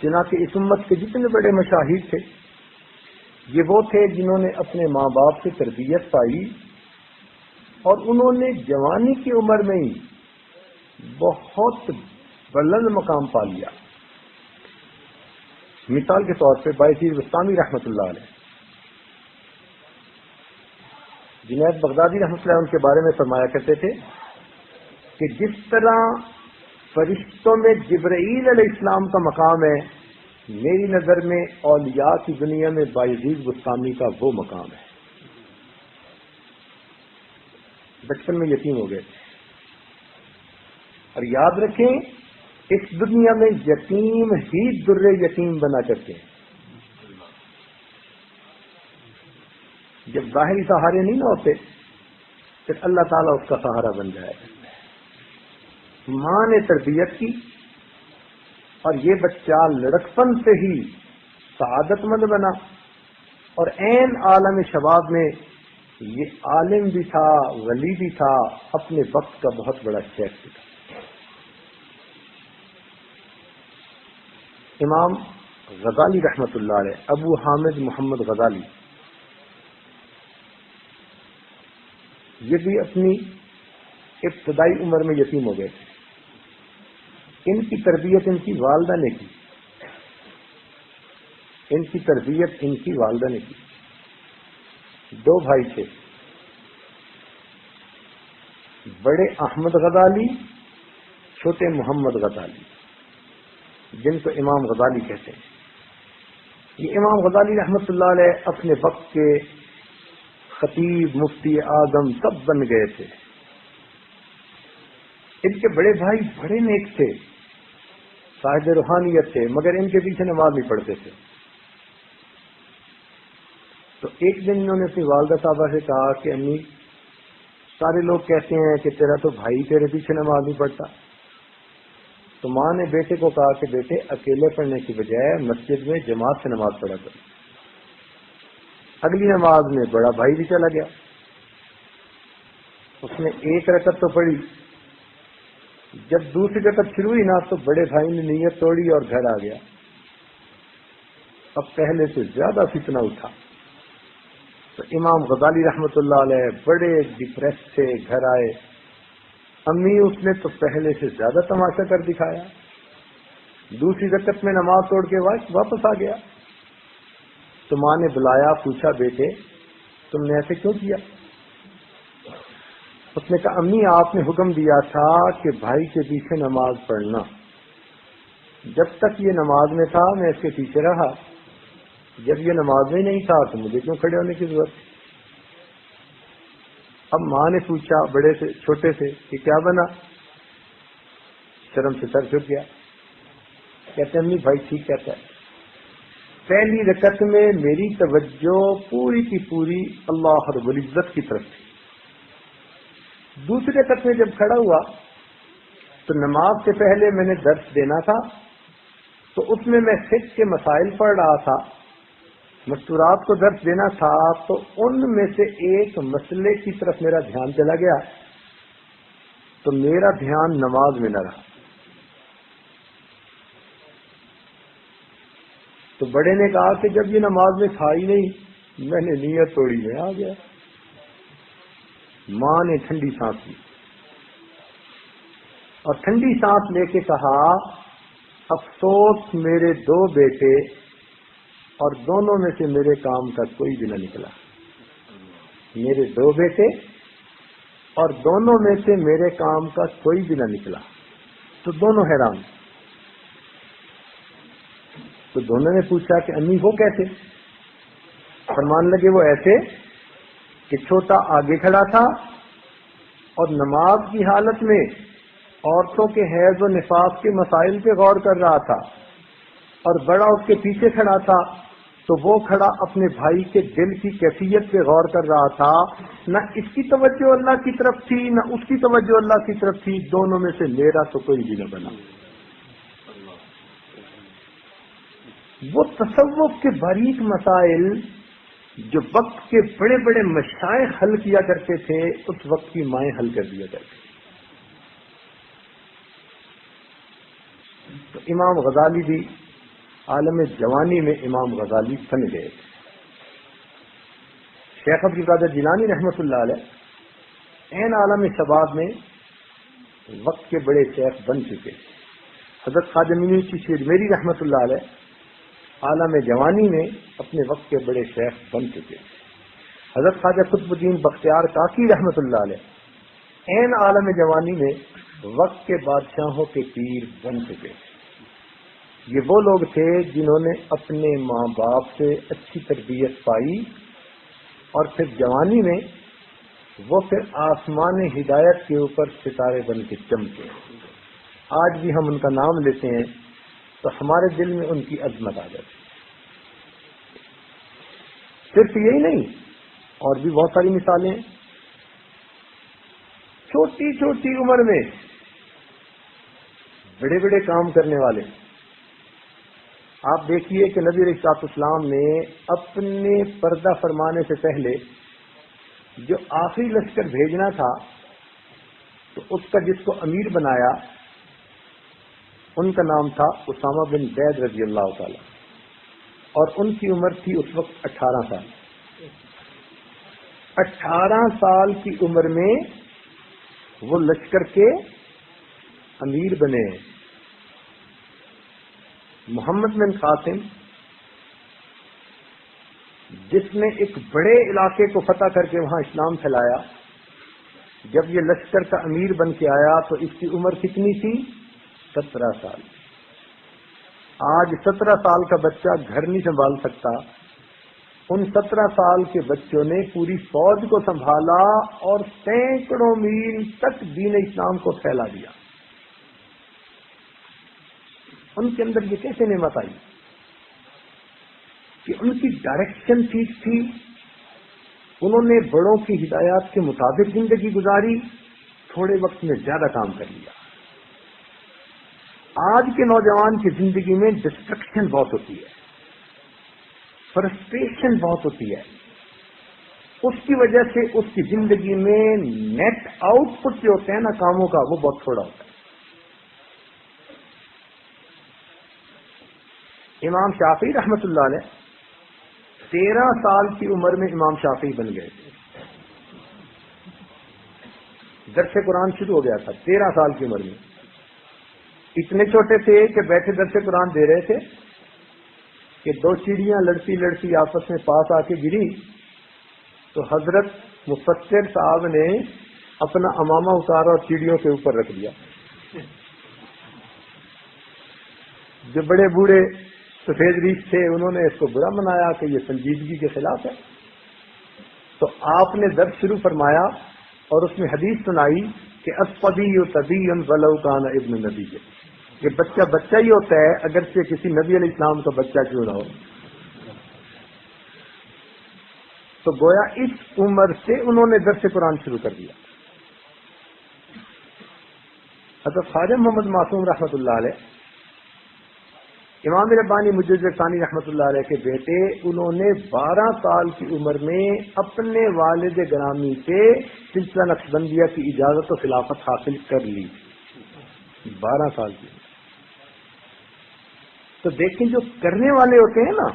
چنانچہ اس امت کے جتنے بڑے مشاہیر تھے یہ وہ تھے جنہوں نے اپنے ماں باپ سے تربیت پائی اور انہوں نے جوانی کی عمر میں ہی بہت بلند مقام پا لیا. مثال کے طور پہ بایزید بستامی رحمۃ اللہ علیہ، جنید بغدادی رحمۃ اللہ ان کے بارے میں فرمایا کرتے تھے کہ جس طرح فرشتوں میں جبرائیل علیہ السلام کا مقام ہے، میری نظر میں اولیاء کی دنیا میں بایزید بستامی کا وہ مقام ہے. بچپن میں یتیم ہو گئے اور یاد رکھیں اس دنیا میں یتیم ہی در یتیم بنا کرتے ہیں. جب ظاہری سہارے نہیں نہ ہوتے پھر اللہ تعالیٰ اس کا سہارا بن جائے. ماں نے تربیت کی اور یہ بچہ لڑکپن سے ہی سعادت مند بنا اور عین عالم شباب میں یہ عالم بھی تھا، ولی بھی تھا، اپنے وقت کا بہت بڑا شیخ بھی تھا. امام غزالی رحمۃ اللہ علیہ، ابو حامد محمد غزالی، یہ بھی اپنی ابتدائی عمر میں یتیم ہو گئے تھے. ان کی تربیت ان کی والدہ نے کی، ان کی تربیت ان کی والدہ نے کی. دو بھائی تھے، بڑے احمد غزالی، چھوٹے محمد غزالی، جن کو امام غزالی کہتے ہیں. یہ امام غزالی رحمۃ اللہ علیہ اپنے وقت کے خطیب، مفتی اعظم سب بن گئے تھے. ان کے بڑے بھائی بڑے نیک تھے، صاحب روحانیت تھے، مگر ان کے پیچھے نماز نہیں پڑھتے تھے. تو ایک دن انہوں نے اپنی والدہ صاحبہ سے کہا کہ امی، سارے لوگ کہتے ہیں کہ تیرا تو بھائی تیرے پیچھے نماز نہیں پڑھتا. تو ماں نے بیٹے کو کہا کہ بیٹے اکیلے پڑھنے کی بجائے مسجد میں جماعت سے نماز پڑھا کر. اگلی نماز میں بڑا بھائی بھی چلا گیا، اس نے ایک رکعت تو پڑھی. جب دوسری رکعت شروع ہوئی نا تو بڑے بھائی نے نیت توڑی اور گھر آ گیا. اب پہلے سے زیادہ فتنہ اٹھا. تو امام غزالی رحمۃ اللہ علیہ بڑے ڈپریس تھے، گھر آئے. امی اس نے تو پہلے سے زیادہ تماشا کر دکھایا. دوسری رکعت میں نماز توڑ کے واپس آ گیا. تو ماں نے بلایا، پوچھا بیٹے تم نے ایسے کیوں کیا؟ اس نے کہا امی آپ نے حکم دیا تھا کہ بھائی کے پیچھے نماز پڑھنا. جب تک یہ نماز میں تھا میں اس کے پیچھے رہا، جب یہ نماز میں نہیں تھا تو مجھے کیوں کھڑے ہونے کی ضرورت؟ اب ماں نے پوچھا بڑے سے چھوٹے سے کہ کیا بنا؟ شرم سے سر جھک گیا. کہتے امی بھائی ٹھیک کہتا ہے، پہلی رکعت میں میری توجہ پوری کی پوری اللہ رب العزت کی طرف تھی. دوسری رکعت میں جب کھڑا ہوا تو نماز سے پہلے میں نے درس دینا تھا، تو اس میں فقہ کے مسائل پڑھ رہا تھا، مستورات کو درس دینا تھا. تو ان میں سے ایک مسئلے کی طرف میرا دھیان چلا گیا تو میرا دھیان نماز میں نہ رہا. تو بڑے نے کہا کہ جب یہ نماز میں تھا ہی نہیں، میں نے نیت توڑی میں آ گیا. ماں نے ٹھنڈی سانس لی اور ٹھنڈی سانس لے کے کہا افسوس میرے دو بیٹے اور دونوں میں سے میرے کام کا کوئی بھی نہ نکلا. میرے دو بیٹے اور دونوں میں سے میرے کام کا کوئی بھی نہ نکلا. تو دونوں حیران. تو دونوں نے پوچھا کہ امی وہ کیسے؟ فرمان لگے وہ ایسے کہ چھوٹا آگے کھڑا تھا اور نماز کی حالت میں عورتوں کے حیض و نفاس کے مسائل پہ غور کر رہا تھا، اور بڑا اس کے پیچھے کھڑا تھا تو وہ کھڑا اپنے بھائی کے دل کی کیفیت پہ غور کر رہا تھا. نہ اس کی توجہ اللہ کی طرف تھی نہ اس کی توجہ اللہ کی طرف تھی. دونوں میں سے میرا تو کوئی بھی نہ بنا. وہ تصوف کے باریک مسائل جو وقت کے بڑے بڑے مشائخ حل کیا کرتے تھے، اس وقت کی مائیں حل کر دیا کرتے. تو امام غزالی بھی عالم جوانی میں امام غزالی سن گئے تھے۔ شیخ عبد القادر جیلانی رحمۃ اللہ علیہ عین عالم شباب میں وقت کے بڑے شیخ بن چکے تھے۔ حضرت خواجہ معین چشتی اجمیری رحمۃ اللہ علیہ عالم جوانی میں اپنے وقت کے بڑے شیخ بن چکے تھے۔ حضرت خواجہ قطب الدین بختیار کاکی رحمۃ اللہ علیہ عین عالم جوانی میں وقت کے بادشاہوں کے پیر بن چکے تھے۔ یہ وہ لوگ تھے جنہوں نے اپنے ماں باپ سے اچھی تربیت پائی اور پھر جوانی میں وہ پھر آسمان ہدایت کے اوپر ستارے بن کے چمکے۔ آج بھی ہم ان کا نام لیتے ہیں تو ہمارے دل میں ان کی عظمت آ جاتی ہے۔ صرف یہی نہیں، اور بھی بہت ساری مثالیں ہیں۔ چھوٹی چھوٹی عمر میں بڑے بڑے کام کرنے والے۔ آپ دیکھیے کہ نبی علیہ الصلوۃ والسلام نے اپنے پردہ فرمانے سے پہلے جو آخری لشکر بھیجنا تھا تو اس کا جس کو امیر بنایا ان کا نام تھا اسامہ بن زید رضی اللہ تعالی، اور ان کی عمر تھی اس وقت 18 سال۔ 18 سال کی عمر میں وہ لشکر کے امیر بنے۔ محمد بن قاسم جس نے ایک بڑے علاقے کو فتح کر کے وہاں اسلام پھیلایا، جب یہ لشکر کا امیر بن کے آیا تو اس کی عمر کتنی تھی؟ 17 سال۔ آج 17 سال کا بچہ گھر نہیں سنبھال سکتا، ان 17 سال کے بچوں نے پوری فوج کو سنبھالا اور سینکڑوں میل تک دین اسلام کو پھیلا دیا۔ ان کے اندر یہ کیسے نعمت آئی کہ ان کی ڈائریکشن ٹھیک تھی، انہوں نے بڑوں کی ہدایات کے مطابق زندگی گزاری، تھوڑے وقت میں زیادہ کام کر لیا۔ آج کے نوجوان کی زندگی میں ڈسٹرکشن بہت ہوتی ہے، فرسٹریشن بہت ہوتی ہے، اس کی وجہ سے اس کی زندگی میں نیٹ آؤٹ پٹ جو ہوتا ہے نا کاموں کا، وہ بہت تھوڑا ہوتا ہے۔ امام شافعی رحمۃ اللہ علیہ 13 سال کی عمر میں امام شافعی بن گئے تھے۔ درس قرآن شروع ہو گیا تھا 13 سال کی عمر میں۔ اتنے چھوٹے تھے کہ بیٹھے درس قرآن دے رہے تھے کہ 2 چڑیاں لڑتی لڑتی آپس میں پاس آ کے گری تو حضرت مفسر صاحب نے اپنا امامہ اتارا اور چڑیوں کے اوپر رکھ دیا۔ جو بڑے بوڑھے سفید ریچھ تھے انہوں نے اس کو برا منایا کہ یہ سنجیدگی کے خلاف ہے، تو آپ نے درس شروع فرمایا اور اس میں حدیث سنائی کہ الصبی طبی ولو کان ابن نبی، یہ بچہ بچہ ہی ہوتا ہے اگرچہ کسی نبی علیہ السلام کا بچہ کیوں نہ ہو۔ تو گویا اس عمر سے انہوں نے درس قرآن شروع کر دیا۔ حضرت خواجہ محمد معصوم رحمۃ اللہ علیہ، امام ربانی مجدد ثانی رحمۃ اللہ علیہ کے بیٹے، انہوں نے 12 سال کی عمر میں اپنے والد گرامی سے سلسلہ نقشبندیہ کی اجازت و خلافت حاصل کر لی۔ 12 سال کی۔ تو دیکھیں جو کرنے والے ہوتے ہیں نا،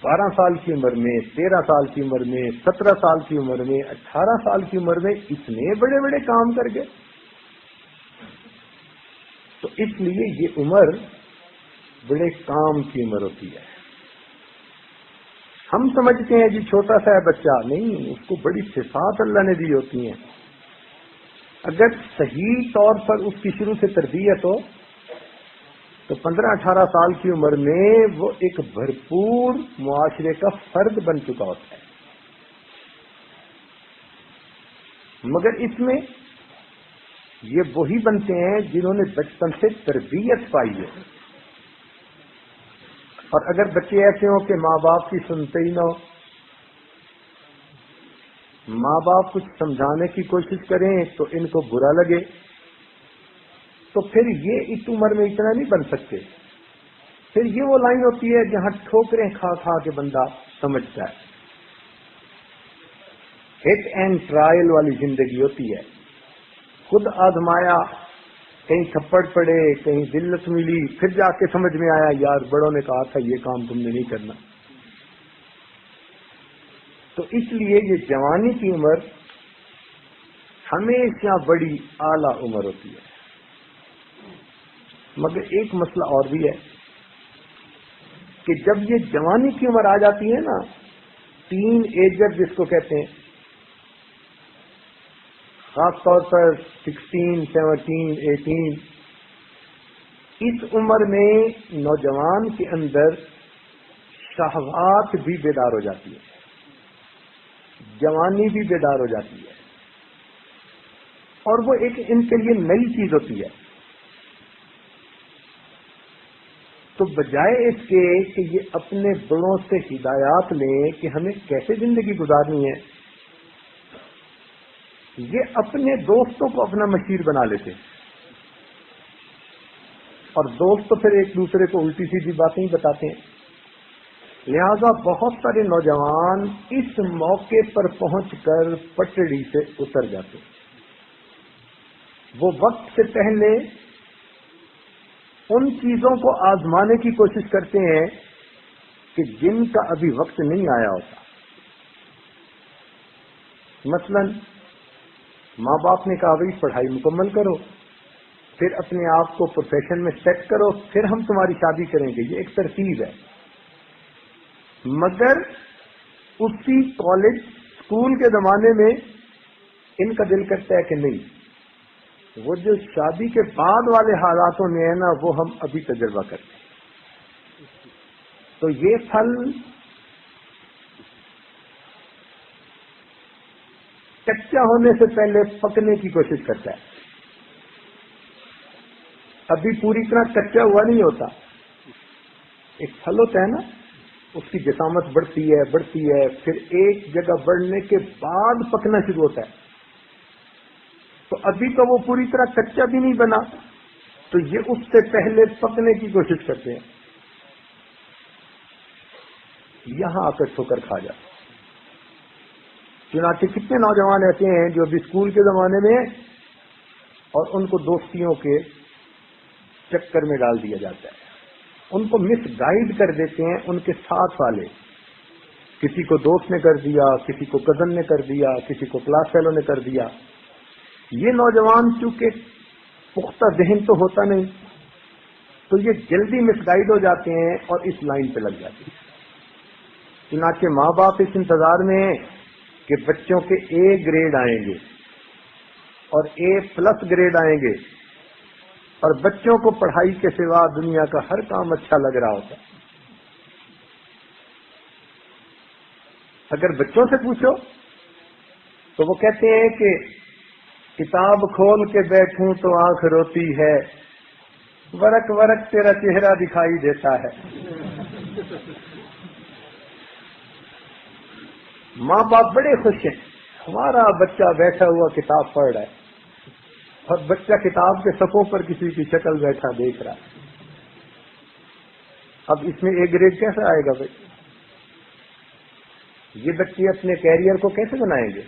12 سال کی عمر میں، 13 سال کی عمر میں، 17 سال کی عمر میں، 18 سال کی عمر میں اتنے بڑے بڑے کام کر گئے۔ تو اس لیے یہ عمر بڑے کام کی عمر ہوتی ہے۔ ہم سمجھتے ہیں جی چھوٹا سا ہے بچہ، نہیں، اس کو بڑی صفات اللہ نے دی ہوتی ہیں۔ اگر صحیح طور پر اس کی شروع سے تربیت ہو تو 15-18 سال کی عمر میں وہ ایک بھرپور معاشرے کا فرد بن چکا ہوتا ہے۔ مگر اس میں یہ وہی بنتے ہیں جنہوں نے بچپن سے تربیت پائی ہے۔ اور اگر بچے ایسے ہوں کہ ماں باپ کی سنتے ہی نہ ہو، ماں باپ کچھ سمجھانے کی کوشش کریں تو ان کو برا لگے، تو پھر یہ اس عمر میں اتنا نہیں بن سکتے۔ پھر یہ وہ لائن ہوتی ہے جہاں ٹھوکریں کھا کھا کے بندہ سمجھتا ہے۔ ہٹ اینڈ ٹرائل والی زندگی ہوتی ہے، خود آزمایا کہیں تھپڑ پڑے، کہیں ذلت ملی، پھر جا کے سمجھ میں آیا یار بڑوں نے کہا تھا یہ کام تم نے نہیں کرنا. تو اس لیے یہ جوانی کی عمر ہمیشہ بڑی اعلیٰ عمر ہوتی ہے. مگر ایک مسئلہ اور بھی ہے کہ جب یہ جوانی کی عمر آ جاتی ہے نا، ٹین ایجر جس کو کہتے ہیں، خاص طور پر 16، 17، 18، اس عمر میں نوجوان کے اندر شہوات بھی بیدار ہو جاتی ہے، جوانی بھی بیدار ہو جاتی ہے، اور وہ ایک ان کے لیے نئی چیز ہوتی ہے. تو بجائے اس کے کہ یہ اپنے بڑوں سے ہدایات لیں کہ ہمیں کیسے زندگی گزارنی ہے، یہ اپنے دوستوں کو اپنا مشیر بنا لیتے ہیں. اور دوست تو پھر ایک دوسرے کو الٹی سیدھی باتیں ہی بتاتے ہیں. لہذا بہت سارے نوجوان اس موقع پر پہنچ کر پٹڑی سے اتر جاتے ہیں. وہ وقت سے پہلے ان چیزوں کو آزمانے کی کوشش کرتے ہیں کہ جن کا ابھی وقت نہیں آیا ہوتا. مثلا ماں باپ نے کہا بھائی پڑھائی مکمل کرو، پھر اپنے آپ کو پروفیشن میں سیٹ کرو، پھر ہم تمہاری شادی کریں گے. یہ ایک ترتیب ہے. مگر اسی کالج اسکول کے زمانے میں ان کا دل کرتا ہے کہ نہیں، وہ جو شادی کے بعد والے حالاتوں میں ہے نا وہ ہم ابھی تجربہ کرتے ہیں. تو یہ پھل کچا ہونے سے پہلے پکنے کی کوشش کرتا ہے. ابھی پوری طرح کچا ہوا نہیں ہوتا. ایک پھل ہوتا ہے نا، اس کی جسامت بڑھتی ہے، پھر ایک جگہ بڑھنے کے بعد پکنا شروع ہوتا ہے. تو ابھی تو وہ پوری طرح کچا بھی نہیں بنا، تو یہ اس سے پہلے پکنے کی کوشش کرتے ہیں. یہاں آ کر ٹھوکر کھا جاتا. چنانچہ کتنے نوجوان ایسے ہیں جو ابھی اسکول کے زمانے میں ہیں اور ان کو دوستیوں کے چکر میں ڈال دیا جاتا ہے. ان کو مس گائیڈ کر دیتے ہیں ان کے ساتھ والے. کسی کو دوست نے کر دیا، کسی کو کزن نے کر دیا، کسی کو کلاس فیلو نے کر دیا. یہ نوجوان چونکہ پختہ ذہن تو ہوتا نہیں، تو یہ جلدی مس گائیڈ ہو جاتے ہیں اور اس لائن پہ لگ جاتے ہیں. چنانچہ ماں باپ اس انتظار میں ہیں کہ بچوں کے اے گریڈ آئیں گے اور A+ گریڈ آئیں گے، اور بچوں کو پڑھائی کے سوا دنیا کا ہر کام اچھا لگ رہا ہوتا ہے. اگر بچوں سے پوچھو تو وہ کہتے ہیں کہ کتاب کھول کے بیٹھوں تو آنکھ روتی ہے، ورق ورق تیرا چہرہ دکھائی دیتا ہے. ماں باپ بڑے خوش ہیں، ہمارا بچہ بیٹھا ہوا کتاب پڑھ رہا ہے، اور بچہ کتاب کے صفوں پر کسی کی شکل بیٹھا دیکھ رہا ہے. اب اس میں A گریڈ کیسے آئے گا بھائی؟ یہ بچے اپنے کیریئر کو کیسے بنائیں گے؟